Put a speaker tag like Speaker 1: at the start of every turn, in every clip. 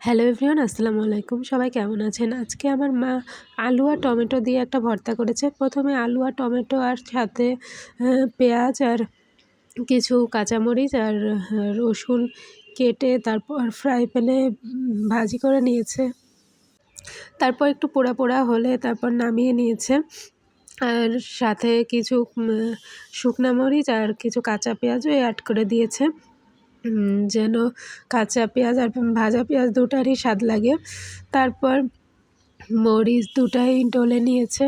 Speaker 1: Hello everyone, আসসালামু আলাইকুম। সবাই কেমন আছেন? আজকে আমার মা আলু আর টমেটো দিয়ে একটা ভর্তা করেছে। প্রথমে আলু আর টমেটো আর সাথে পেঁয়াজ আর কিছু কাঁচামরিচ আর রসুন কেটে তারপর ফ্রাই প্যানে ভাজি করে নিয়েছে। তারপর একটু পোড়া পোড়া হলে তারপর নামিয়ে নিয়েছে। আর সাথে কিছু শুকনা মরিচ আর কিছু কাঁচা পেঁয়াজও অ্যাড করে দিয়েছে, যেন কাঁচা পেঁয়াজ আর ভাজা পেঁয়াজ দুটারই স্বাদ লাগে। তারপর মরিচ দুটাই ডলে নিয়েছে।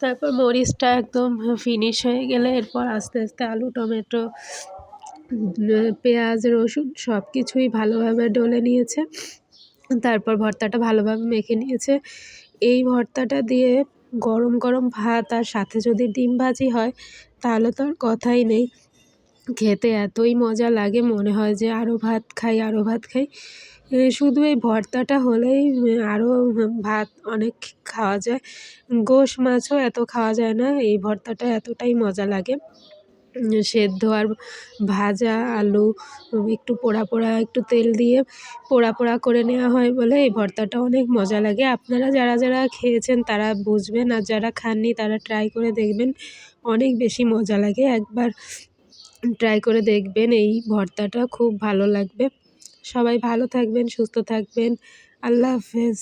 Speaker 1: তারপর মরিচটা একদম ফিনিশ হয়ে গেলে এরপর আস্তে আস্তে আলু, টমেটো, পেঁয়াজ, রসুন সব কিছুই ভালোভাবে ডলে নিয়েছে। তারপর ভর্তাটা ভালোভাবে মেখে নিয়েছে। এই ভর্তাটা দিয়ে গরম গরম ভাত আর সাথে যদি ডিম ভাজি হয় তাহলে তো আর কথাই নেই। খেতে এতই মজা লাগে, মনে হয় যে আরও ভাত খাই, আরও ভাত খাই। শুধু এই ভর্তাটা হলেই আরও ভাত অনেক খাওয়া যায়। গোশ মাছও এত খাওয়া যায় না, এই ভর্তাটা এতটাই মজা লাগে। সেদ্ধ আর ভাজা আলু একটু পোড়া পোড়া একটু তেল দিয়ে পোড়া পোড়া করে নেওয়া হয় বলে এই ভর্তাটা অনেক মজা লাগে। আপনারা যারা যারা খেয়েছেন তারা বুঝবেন, আর যারা খাননি তারা ট্রাই করে দেখবেন, অনেক বেশি মজা লাগে। একবার ট্রাই করে দেখবেন, এই ভর্তাটা খুব ভালো লাগবে। সবাই ভালো থাকবেন, সুস্থ থাকবেন। আল্লাহ হাফেজ।